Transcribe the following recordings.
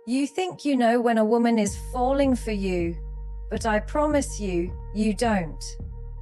You think you know when a woman is falling for you, but I promise you, you don't.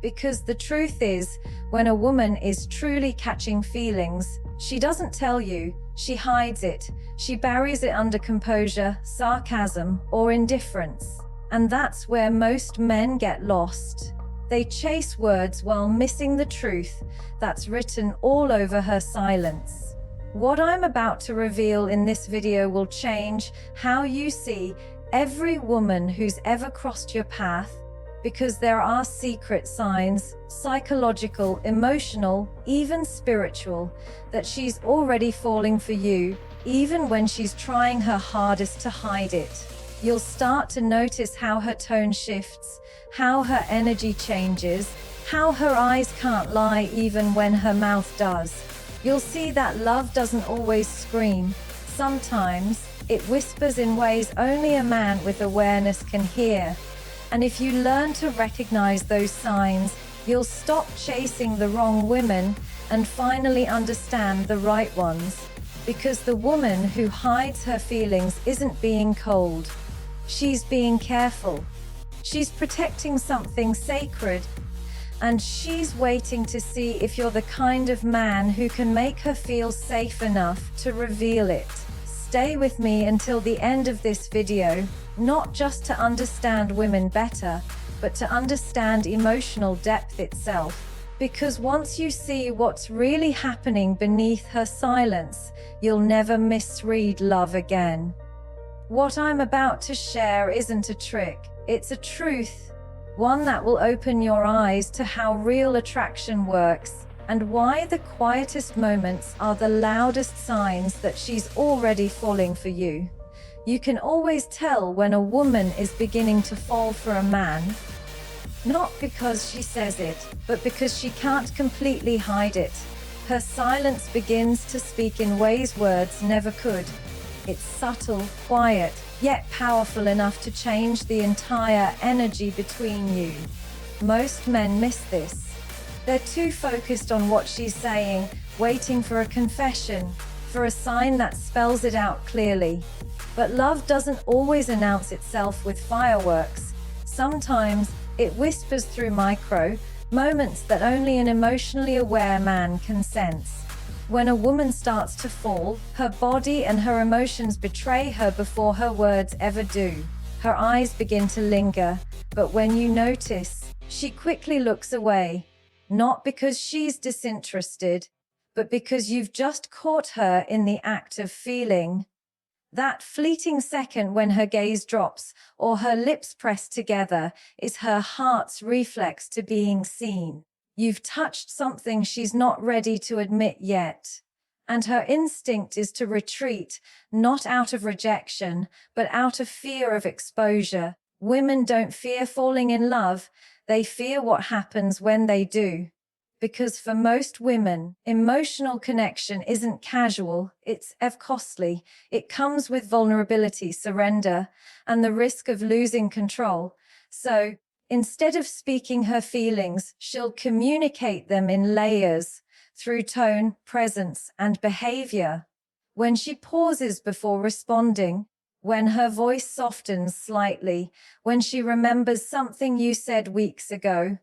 Because the truth is, when a woman is truly catching feelings, she doesn't tell you, she hides it. She buries it under composure, sarcasm, or indifference. And that's where most men get lost. They chase words while missing the truth that's written all over her silence. What I'm about to reveal in this video will change how you see every woman who's ever crossed your path, because there are secret signs, psychological, emotional, even spiritual, that she's already falling for you, even when she's trying her hardest to hide it. You'll start to notice how her tone shifts, how her energy changes, how her eyes can't lie even when her mouth does. You'll see that love doesn't always scream. Sometimes it whispers in ways only a man with awareness can hear. And if you learn to recognize those signs, you'll stop chasing the wrong women and finally understand the right ones. Because the woman who hides her feelings isn't being cold. She's being careful. She's protecting something sacred. And she's waiting to see if you're the kind of man who can make her feel safe enough to reveal it. Stay with me until the end of this video, not just to understand women better, but to understand emotional depth itself. Because once you see what's really happening beneath her silence, you'll never misread love again. What I'm about to share isn't a trick, it's a truth. One that will open your eyes to how real attraction works, and why the quietest moments are the loudest signs that she's already falling for you. You can always tell when a woman is beginning to fall for a man, not because she says it, but because she can't completely hide it. Her silence begins to speak in ways words never could. It's subtle, quiet, yet powerful enough to change the entire energy between you. Most men miss this. They're too focused on what she's saying, waiting for a confession, for a sign that spells it out clearly. But love doesn't always announce itself with fireworks. Sometimes it whispers through micro moments that only an emotionally aware man can sense. When a woman starts to fall, her body and her emotions betray her before her words ever do. Her eyes begin to linger, but when you notice, she quickly looks away. Not because she's disinterested, but because you've just caught her in the act of feeling. That fleeting second when her gaze drops or her lips press together is her heart's reflex to being seen. You've touched something she's not ready to admit yet. And her instinct is to retreat, not out of rejection, but out of fear of exposure. Women don't fear falling in love, they fear what happens when they do. Because for most women, emotional connection isn't casual, it's costly. It comes with vulnerability, surrender, and the risk of losing control. So, instead of speaking her feelings, she'll communicate them in layers, through tone, presence, and behavior. When she pauses before responding, when her voice softens slightly, when she remembers something you said weeks ago.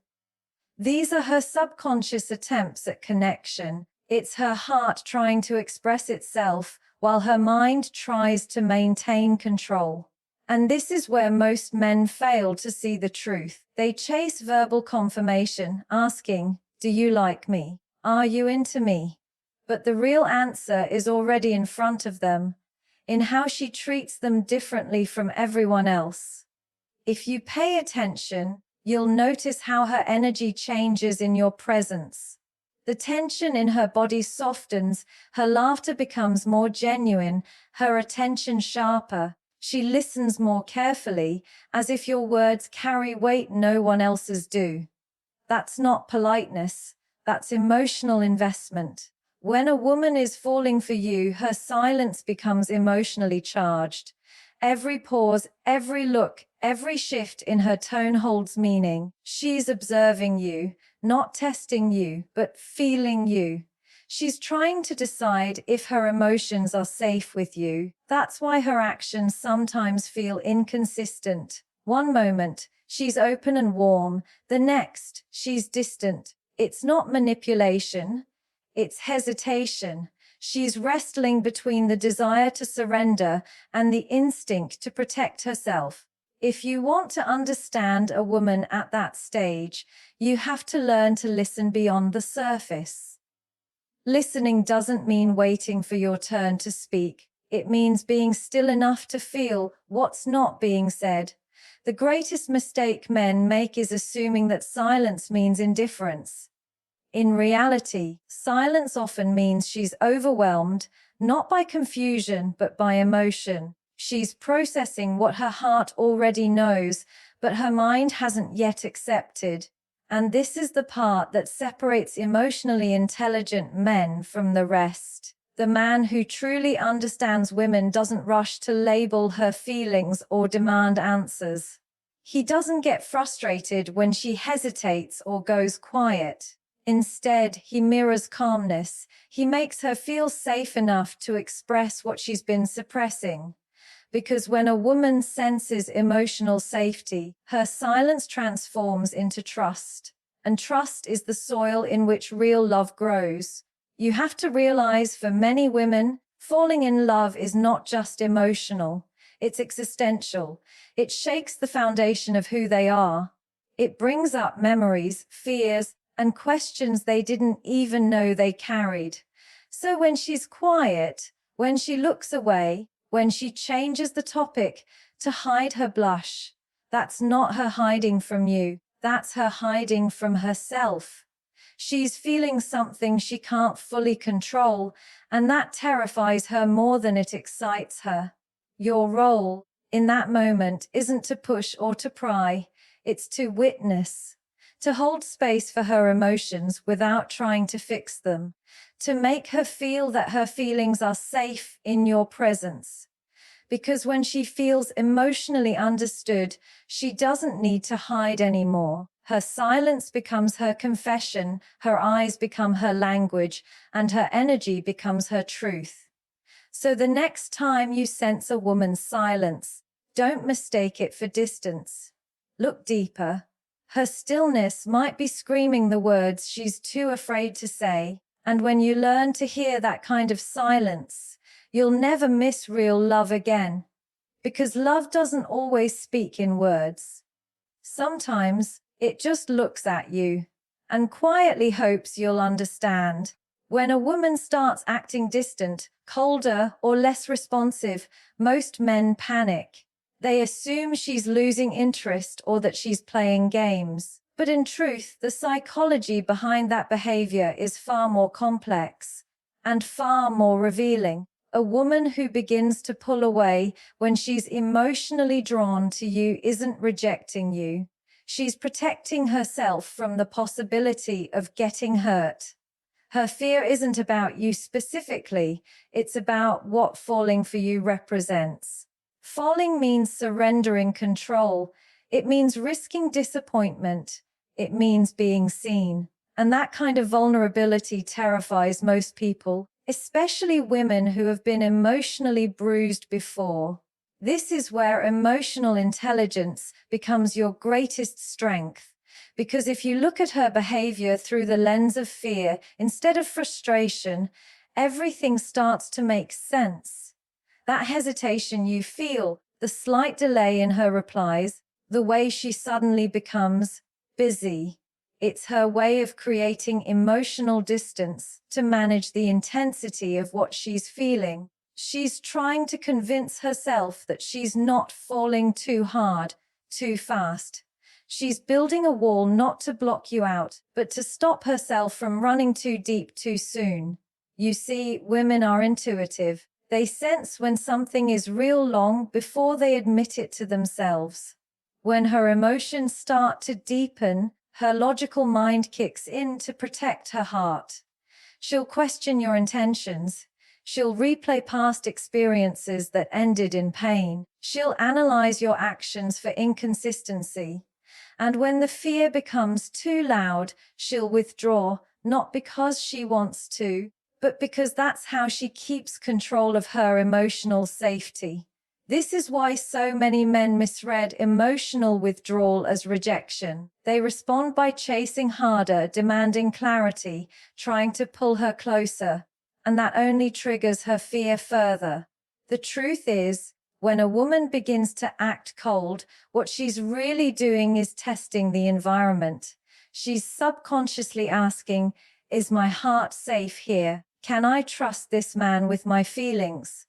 These are her subconscious attempts at connection. It's her heart trying to express itself, while her mind tries to maintain control. And this is where most men fail to see the truth. They chase verbal confirmation, asking, "Do you like me? Are you into me?" But the real answer is already in front of them, in how she treats them differently from everyone else. If you pay attention, you'll notice how her energy changes in your presence. The tension in her body softens, her laughter becomes more genuine, her attention sharper. She listens more carefully, as if your words carry weight no one else's do. That's not politeness, that's emotional investment. When a woman is falling for you, her silence becomes emotionally charged. Every pause, every look, every shift in her tone holds meaning. She's observing you, not testing you, but feeling you. She's trying to decide if her emotions are safe with you. That's why her actions sometimes feel inconsistent. One moment, she's open and warm. The next, she's distant. It's not manipulation, it's hesitation. She's wrestling between the desire to surrender and the instinct to protect herself. If you want to understand a woman at that stage, you have to learn to listen beyond the surface. Listening doesn't mean waiting for your turn to speak. It means being still enough to feel what's not being said. The greatest mistake men make is assuming that silence means indifference. In reality, silence often means she's overwhelmed, not by confusion, but by emotion. She's processing what her heart already knows, but her mind hasn't yet accepted. And this is the part that separates emotionally intelligent men from the rest. The man who truly understands women doesn't rush to label her feelings or demand answers. He doesn't get frustrated when she hesitates or goes quiet. Instead, he mirrors calmness. He makes her feel safe enough to express what she's been suppressing. Because when a woman senses emotional safety, her silence transforms into trust. And trust is the soil in which real love grows. You have to realize, for many women, falling in love is not just emotional, it's existential. It shakes the foundation of who they are. It brings up memories, fears, and questions they didn't even know they carried. So when she's quiet, when she looks away, when she changes the topic to hide her blush, that's not her hiding from you, that's her hiding from herself. She's feeling something she can't fully control, and that terrifies her more than it excites her. Your role in that moment isn't to push or to pry, it's to witness, to hold space for her emotions without trying to fix them, to make her feel that her feelings are safe in your presence. Because when she feels emotionally understood, she doesn't need to hide anymore. Her silence becomes her confession, her eyes become her language, and her energy becomes her truth. So the next time you sense a woman's silence, don't mistake it for distance. Look deeper. Her stillness might be screaming the words she's too afraid to say, and when you learn to hear that kind of silence, you'll never miss real love again. Because love doesn't always speak in words. Sometimes it just looks at you and quietly hopes you'll understand. When a woman starts acting distant, colder, or less responsive, most men panic. They assume she's losing interest or that she's playing games. But in truth, the psychology behind that behavior is far more complex and far more revealing. A woman who begins to pull away when she's emotionally drawn to you isn't rejecting you. She's protecting herself from the possibility of getting hurt. Her fear isn't about you specifically, it's about what falling for you represents. Falling means surrendering control. It means risking disappointment. It means being seen. And that kind of vulnerability terrifies most people, especially women who have been emotionally bruised before. This is where emotional intelligence becomes your greatest strength. Because if you look at her behavior through the lens of fear instead of frustration, everything starts to make sense. That hesitation you feel, the slight delay in her replies, the way she suddenly becomes busy. It's her way of creating emotional distance to manage the intensity of what she's feeling. She's trying to convince herself that she's not falling too hard, too fast. She's building a wall not to block you out, but to stop herself from running too deep too soon. You see, women are intuitive. They sense when something is real long before they admit it to themselves. When her emotions start to deepen, her logical mind kicks in to protect her heart. She'll question your intentions. She'll replay past experiences that ended in pain. She'll analyze your actions for inconsistency. And when the fear becomes too loud, she'll withdraw, not because she wants to, but because that's how she keeps control of her emotional safety. This is why so many men misread emotional withdrawal as rejection. They respond by chasing harder, demanding clarity, trying to pull her closer, and that only triggers her fear further. The truth is, when a woman begins to act cold, what she's really doing is testing the environment. She's subconsciously asking, is my heart safe here? Can I trust this man with my feelings?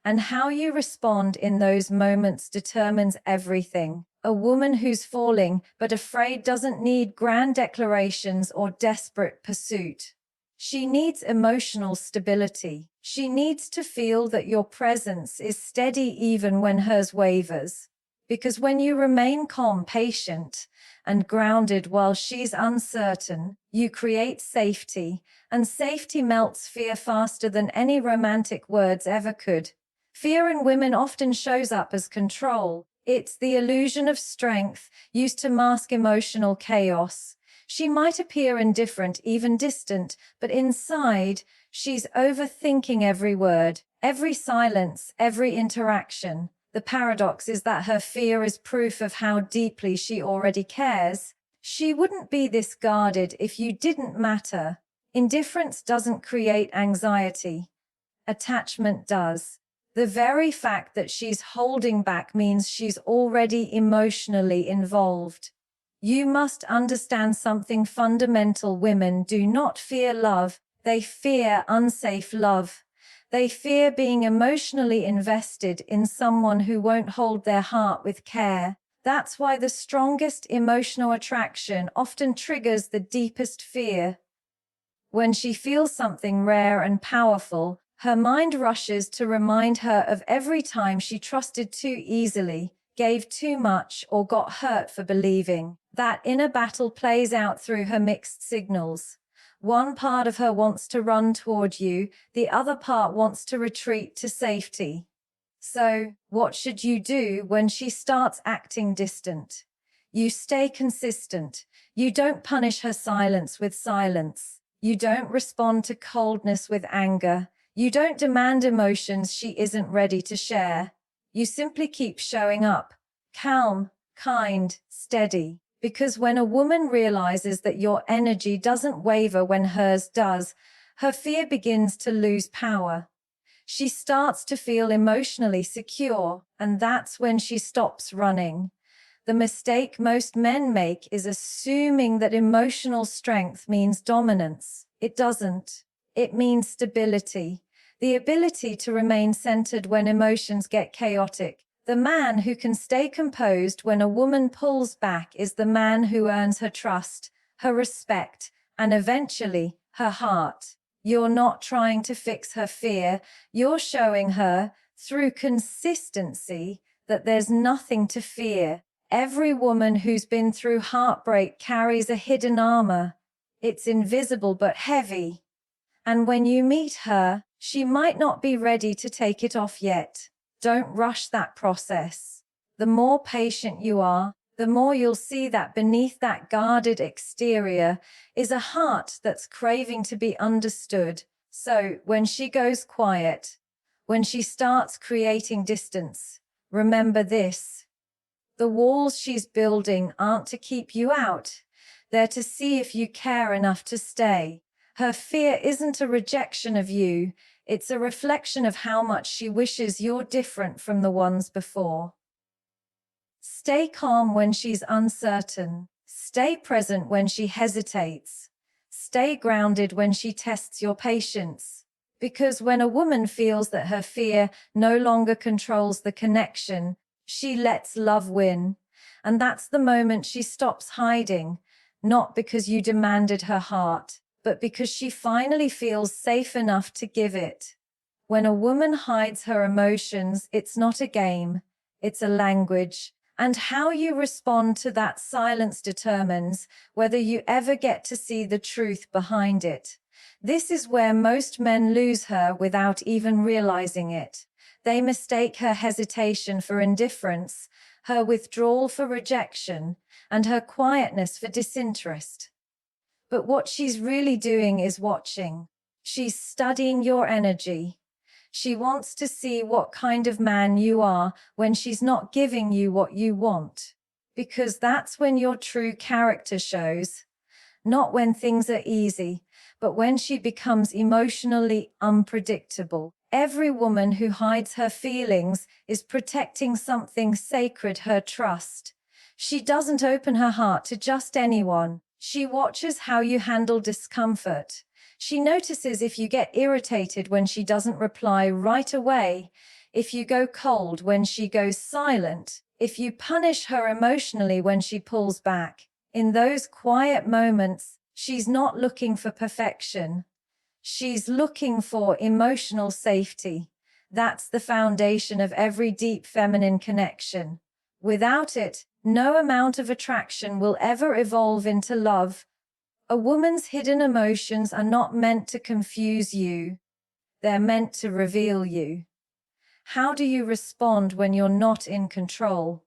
And how you respond in those moments determines everything. A woman who's falling but afraid doesn't need grand declarations or desperate pursuit. She needs emotional stability. She needs to feel that your presence is steady even when hers wavers. Because when you remain calm, patient, and grounded while she's uncertain, you create safety, and safety melts fear faster than any romantic words ever could. Fear in women often shows up as control. It's the illusion of strength used to mask emotional chaos. She might appear indifferent, even distant, but inside, she's overthinking every word, every silence, every interaction. The paradox is that her fear is proof of how deeply she already cares. She wouldn't be this guarded if you didn't matter. Indifference doesn't create anxiety. Attachment does. The very fact that she's holding back means she's already emotionally involved. You must understand something fundamental. Women do not fear love, they fear unsafe love. They fear being emotionally invested in someone who won't hold their heart with care. That's why the strongest emotional attraction often triggers the deepest fear. When she feels something rare and powerful, her mind rushes to remind her of every time she trusted too easily, gave too much, or got hurt for believing. That inner battle plays out through her mixed signals. One part of her wants to run toward you, the other part wants to retreat to safety. So, what should you do when she starts acting distant? You stay consistent. You don't punish her silence with silence. You don't respond to coldness with anger. You don't demand emotions she isn't ready to share. You simply keep showing up, calm, kind, steady. Because when a woman realizes that your energy doesn't waver when hers does, her fear begins to lose power. She starts to feel emotionally secure, and that's when she stops running. The mistake most men make is assuming that emotional strength means dominance. It doesn't. It means stability, the ability to remain centered when emotions get chaotic. The man who can stay composed when a woman pulls back is the man who earns her trust, her respect, and eventually, her heart. You're not trying to fix her fear. You're showing her, through consistency, that there's nothing to fear. Every woman who's been through heartbreak carries a hidden armor. It's invisible but heavy. And when you meet her, she might not be ready to take it off yet. Don't rush that process. The more patient you are, the more you'll see that beneath that guarded exterior is a heart that's craving to be understood. So, when she goes quiet, when she starts creating distance, remember this. The walls she's building aren't to keep you out. They're to see if you care enough to stay. Her fear isn't a rejection of you. It's a reflection of how much she wishes you're different from the ones before. Stay calm when she's uncertain. Stay present when she hesitates. Stay grounded when she tests your patience. Because when a woman feels that her fear no longer controls the connection, she lets love win. And that's the moment she stops hiding, not because you demanded her heart, but because she finally feels safe enough to give it. When a woman hides her emotions, it's not a game, it's a language. And how you respond to that silence determines whether you ever get to see the truth behind it. This is where most men lose her without even realizing it. They mistake her hesitation for indifference, her withdrawal for rejection, and her quietness for disinterest. But what she's really doing is watching. She's studying your energy. She wants to see what kind of man you are when she's not giving you what you want. Because that's when your true character shows. Not when things are easy, but when she becomes emotionally unpredictable. Every woman who hides her feelings is protecting something sacred, her trust. She doesn't open her heart to just anyone. She watches how you handle discomfort. She notices if you get irritated when she doesn't reply right away, if you go cold when she goes silent, if you punish her emotionally when she pulls back. In those quiet moments, she's not looking for perfection. She's looking for emotional safety. That's the foundation of every deep feminine connection. Without it, no amount of attraction will ever evolve into love. A woman's hidden emotions are not meant to confuse you. They're meant to reveal you. How do you respond when you're not in control?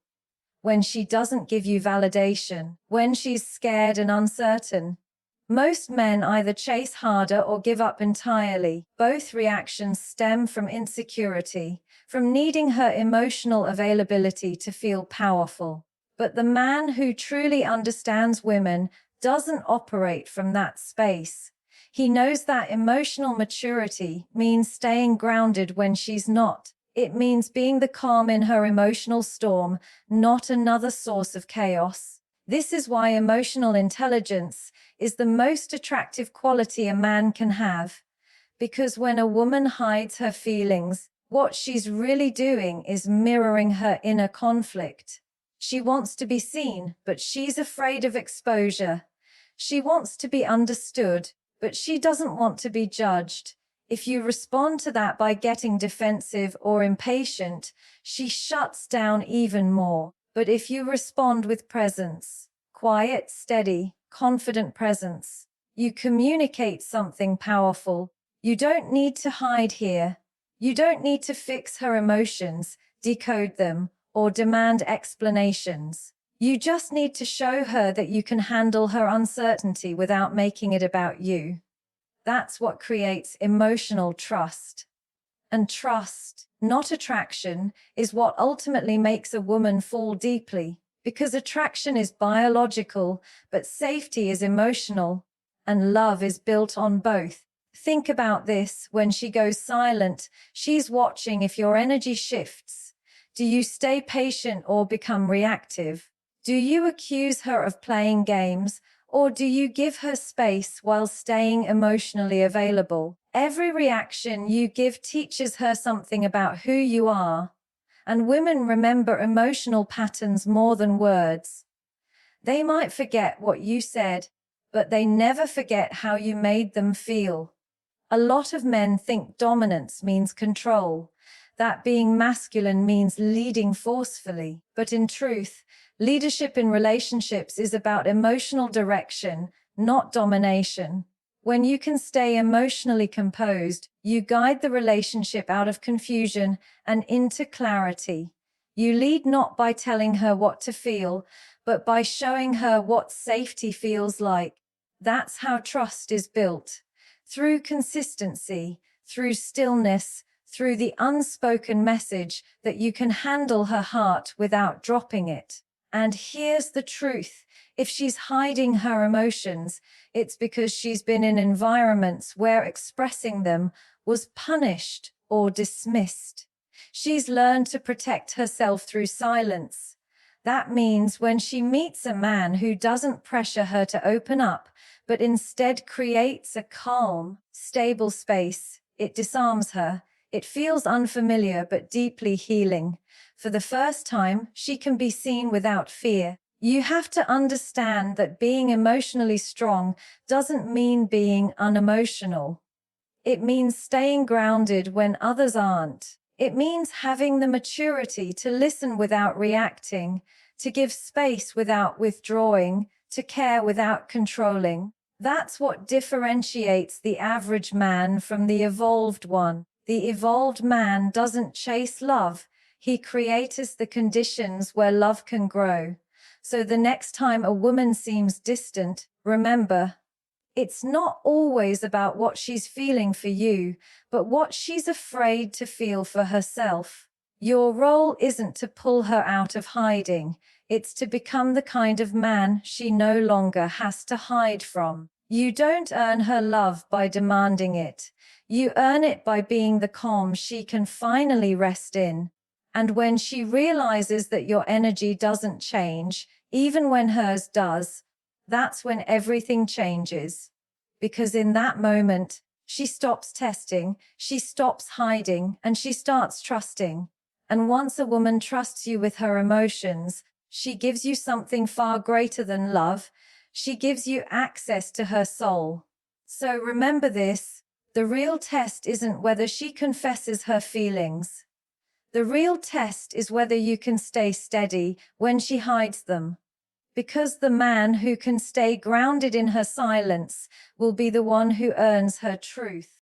When she doesn't give you validation, when she's scared and uncertain? Most men either chase harder or give up entirely. Both reactions stem from insecurity, from needing her emotional availability to feel powerful. But the man who truly understands women doesn't operate from that space. He knows that emotional maturity means staying grounded when she's not. It means being the calm in her emotional storm, not another source of chaos. This is why emotional intelligence is the most attractive quality a man can have. Because when a woman hides her feelings, what she's really doing is mirroring her inner conflict. She wants to be seen, but she's afraid of exposure. She wants to be understood, but she doesn't want to be judged. If you respond to that by getting defensive or impatient, she shuts down even more. But if you respond with presence, quiet, steady, confident presence, you communicate something powerful. You don't need to hide here. You don't need to fix her emotions, decode them, or demand explanations. You just need to show her that you can handle her uncertainty without making it about you. That's what creates emotional trust. And trust, not attraction, is what ultimately makes a woman fall deeply. Because attraction is biological, but safety is emotional, and love is built on both. Think about this: when she goes silent, she's watching if your energy shifts. Do you stay patient or become reactive? Do you accuse her of playing games, or do you give her space while staying emotionally available? Every reaction you give teaches her something about who you are. And women remember emotional patterns more than words. They might forget what you said, but they never forget how you made them feel. A lot of men think dominance means control, that being masculine means leading forcefully. But in truth, leadership in relationships is about emotional direction, not domination. When you can stay emotionally composed, you guide the relationship out of confusion and into clarity. You lead not by telling her what to feel, but by showing her what safety feels like. That's how trust is built. Through consistency, through stillness, through the unspoken message that you can handle her heart without dropping it. And here's the truth: if she's hiding her emotions, it's because she's been in environments where expressing them was punished or dismissed. She's learned to protect herself through silence. That means when she meets a man who doesn't pressure her to open up, but instead creates a calm, stable space, it disarms her. It feels unfamiliar but deeply healing. For the first time, she can be seen without fear. You have to understand that being emotionally strong doesn't mean being unemotional. It means staying grounded when others aren't. It means having the maturity to listen without reacting, to give space without withdrawing, to care without controlling. That's what differentiates the average man from the evolved one. The evolved man doesn't chase love. He creates the conditions where love can grow. So the next time a woman seems distant, remember, It's not always about what she's feeling for you, but what she's afraid to feel for herself. Your role isn't to pull her out of hiding, it's to become the kind of man she no longer has to hide from. You don't earn her love by demanding it. You earn it by being the calm she can finally rest in. And when she realizes that your energy doesn't change, even when hers does, that's when everything changes. Because in that moment, she stops testing, she stops hiding, and she starts trusting. And once a woman trusts you with her emotions, she gives you something far greater than love. She gives you access to her soul. So remember this, the real test isn't whether she confesses her feelings. The real test is whether you can stay steady when she hides them. Because the man who can stay grounded in her silence will be the one who earns her truth.